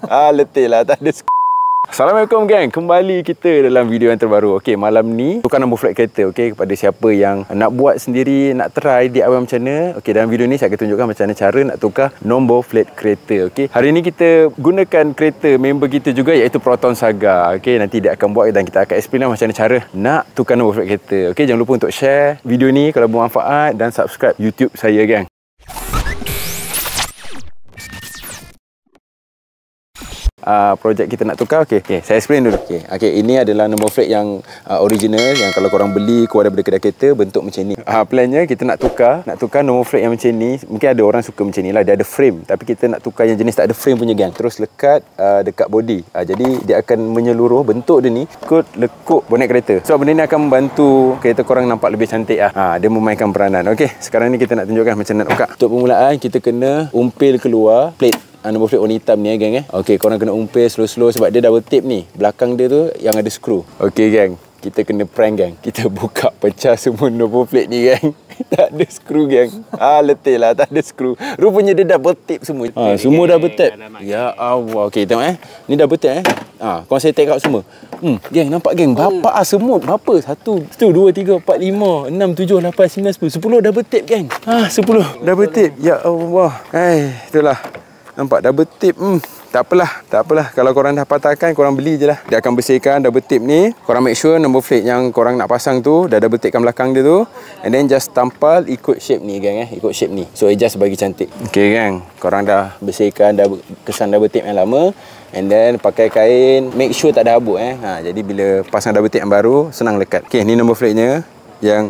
Letih lah, tak ada Assalamualaikum gang, kembali kita dalam video yang terbaru. Okey, malam ni tukar nombor flat kereta. Okey, kepada siapa yang nak buat sendiri, nak try DIY macam mana. Okey, dalam video ni saya akan tunjukkan macam mana cara nak tukar nombor flat kereta. Okey, hari ni kita gunakan kereta member kita juga, iaitu Proton Saga. Okey, nanti dia akan buat dan kita akan explain macam mana cara nak tukar nombor flat kereta. Okey, jangan lupa untuk share video ni kalau bermanfaat dan subscribe YouTube saya gang. Projek kita nak tukar. Okey, saya explain dulu. Okey, ini adalah nombor flat yang original, yang kalau korang beli keluar daripada kedai kereta bentuk macam ni. Plannya kita nak tukar nombor flat yang macam ni. Mungkin ada orang suka macam ni lah, dia ada frame, tapi kita nak tukar yang jenis tak ada frame punya gang. Terus lekat dekat body. Jadi dia akan menyeluruh, bentuk dia ni ikut lekuk bonet kereta. So benda ni akan membantu kereta korang nampak lebih cantik dia memainkan peranan. Okey, sekarang ni kita nak tunjukkan macam nak tukar. Untuk permulaan kita kena umpil keluar plate nombor flat warna hitam ni gang. Okey, korang kena umpil slow-slow sebab dia double tape ni. Belakang dia tu yang ada skru. Okey gang, kita kena prank gang. Kita buka pecah semua nombor plate ni gang. Tak ada skru gang. Letih lah, tak ada skru. Rupanya dia double tape semua. Semua double tape. Ya Allah. Okey, tengok ni double tape korang saya take out semua. Gang, nampak gang? Berapa semua? Berapa? 1, 2, 3, 4, 5, 6, 7, 8, 9, 10. 10 double tape gang. 10 double tape. Ya Allah. Itulah. Nampak double tape. Tak apalah. Kalau korang dah patahkan, korang beli je lah. Dia akan bersihkan double tape ni. Korang make sure nombor plate yang korang nak pasang tu dah double tape kan belakang dia tu. And then just tampal ikut shape ni gang. Ikut shape ni. So adjust bagi cantik. Okay gang, korang dah bersihkan, dah kesan double tape yang lama. And then pakai kain, make sure tak ada habuk jadi bila pasang double tape yang baru, senang lekat. Okay, ni nombor plate nya yang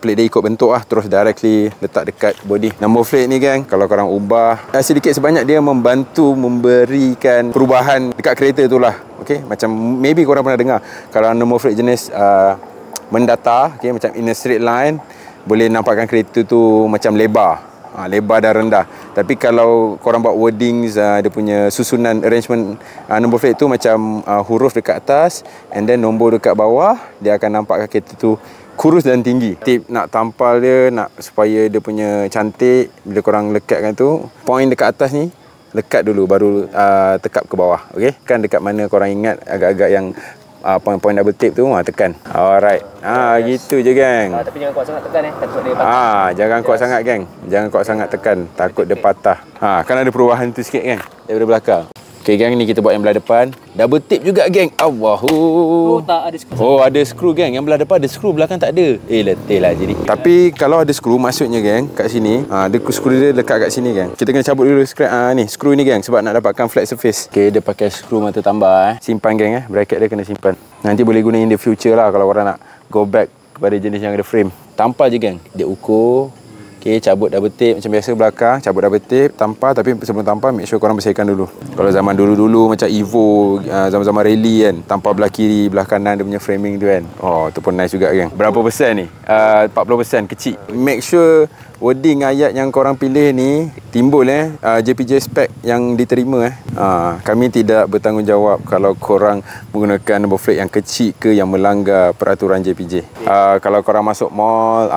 plate dia ikut bentuk terus directly letak dekat body. Nombor plate ni gang, kalau korang ubah sedikit sebanyak, dia membantu memberikan perubahan dekat kereta tu lah. Okay, macam maybe korang pernah dengar kalau nombor plate jenis mendata, okay, macam in a straight line, boleh nampakkan kereta tu macam lebar dan rendah. Tapi kalau korang buat wordings, dia punya susunan arrangement nombor plate tu macam huruf dekat atas and then nombor dekat bawah, dia akan nampakkan kereta tu kurus dan tinggi. Tip nak tampal dia, nak supaya dia punya cantik, bila korang lekatkan tu, point dekat atas ni lekat dulu baru tekap ke bawah. Okey, kan dekat mana korang ingat agak-agak yang point-point double tape tu, tekan. Alright. Gitu je gang. Tapi jangan kuat sangat tekan takut dia patah. Jangan kuat sangat gang. Jangan kuat sangat tekan, takut dia patah. Kan ada perubahan tu sikit gang daripada belakang. Okay gang, ni kita buat yang belah depan. Double tape juga gang. Allahu. Tak ada skru. Ada skru gang. Yang belah depan ada skru, belakang tak ada. Letih lah jadi. Tapi kalau ada skru, maksudnya gang, kat sini ada skru dia dekat kat sini gang. Kita kena cabut dulu ni skru ni gang, sebab nak dapatkan flat surface. Okay, dia pakai skru mata tambah Simpan gang bracket dia kena simpan. Nanti boleh guna in the future lah kalau orang nak go back kepada jenis yang ada frame. Tampal je gang. Dia ukur. Okay, cabut double tape macam biasa belakang, cabut double tape, tampal. Tapi sebelum tampal, make sure korang bersihkan dulu. Kalau zaman dulu-dulu macam Evo, zaman-zaman rally kan, tampal belah kiri, belah kanan dia punya framing tu kan. Tu pun nice juga kan. Berapa persen ni? 40% kecil. Make sure wording ayat yang korang pilih ni timbul JPJ spec yang diterima Kami tidak bertanggungjawab kalau korang menggunakan nombor flat yang kecil ke yang melanggar peraturan JPJ. Kalau korang masuk mall,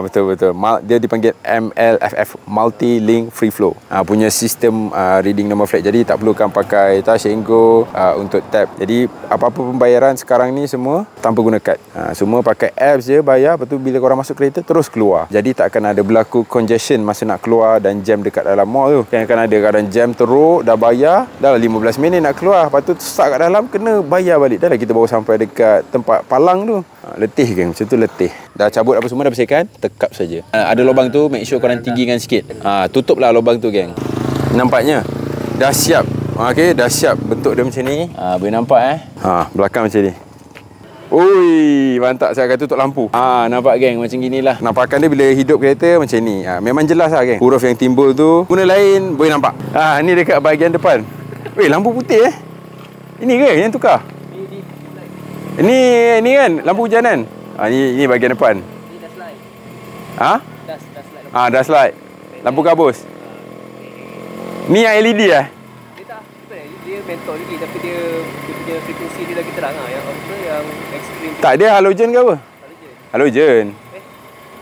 betul-betul. Dia dipanggil MLFF, Multi Link Free Flow. Punya sistem reading nombor flat. Jadi tak perlukan pakai touch and go untuk tap. Jadi apa-apa pembayaran sekarang ni semua tanpa guna kad. Semua pakai apps je bayar, lepas tu bila korang masuk kereta terus keluar. Jadi tak akan ada berlaku congestion masa nak keluar dan jam dekat dalam mall tu. Kan akan ada kadang jam teruk, dah bayar, dah 15 minit nak keluar, lepas tu stuck kat dalam, kena bayar balik. Dah lah kita baru sampai dekat tempat palang tu. Letih kan, macam tu letih. Dah cabut apa semua, dah bersihkan, tekap saja. Ada lubang tu, make sure korang tinggikan sikit. Tutuplah lubang tu geng. Nampaknya dah siap. Okey, dah siap bentuk dia macam ni. Boleh nampak belakang macam ni. Ui, mantap. Saya akan tutup lampu. Nampak geng, macam ginilah. Nampakan dia bila hidup kereta macam ni. Memang jelas lah geng. Huruf yang timbul tu, guna lain boleh nampak. Ni dekat bahagian depan. Weh, lampu putih Ini ke yang tukar? Ini kan lampu hujanan. Ni bahagian depan. Ni dah slide. Dah slide. Lampu kabus. Ni yang LED Dia mentor lagi, tapi dia punya frekuensi dia lagi terang yang yang ekstrim. Tak, dia halogen ke apa? Halogen.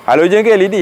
Halogen ke LED?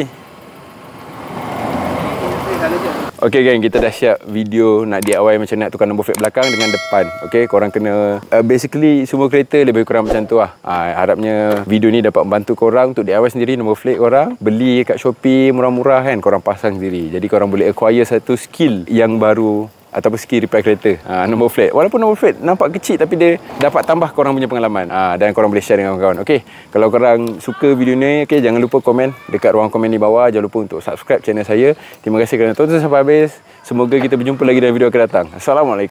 Halogen. Okey gang, kita dah siap video nak DIY macam nak tukar nombor plate belakang dengan depan. Okey, korang kena basically semua kereta lebih kurang macam tu lah. Harapnya video ni dapat membantu korang untuk DIY sendiri nombor plate korang. Beli kat Shopee murah-murah kan, korang pasang sendiri. Jadi korang boleh acquire satu skill yang baru ataupun skill repair kereta. Nombor plate. Walaupun nombor plate nampak kecil tapi dia dapat tambah korang punya pengalaman. Dan korang boleh share dengan kawan-kawan. Okey, kalau korang suka video ni, okey, jangan lupa komen dekat ruang komen di bawah. Jangan lupa untuk subscribe channel saya. Terima kasih kerana tonton sampai habis. Semoga kita berjumpa lagi dalam video akan datang. Assalamualaikum.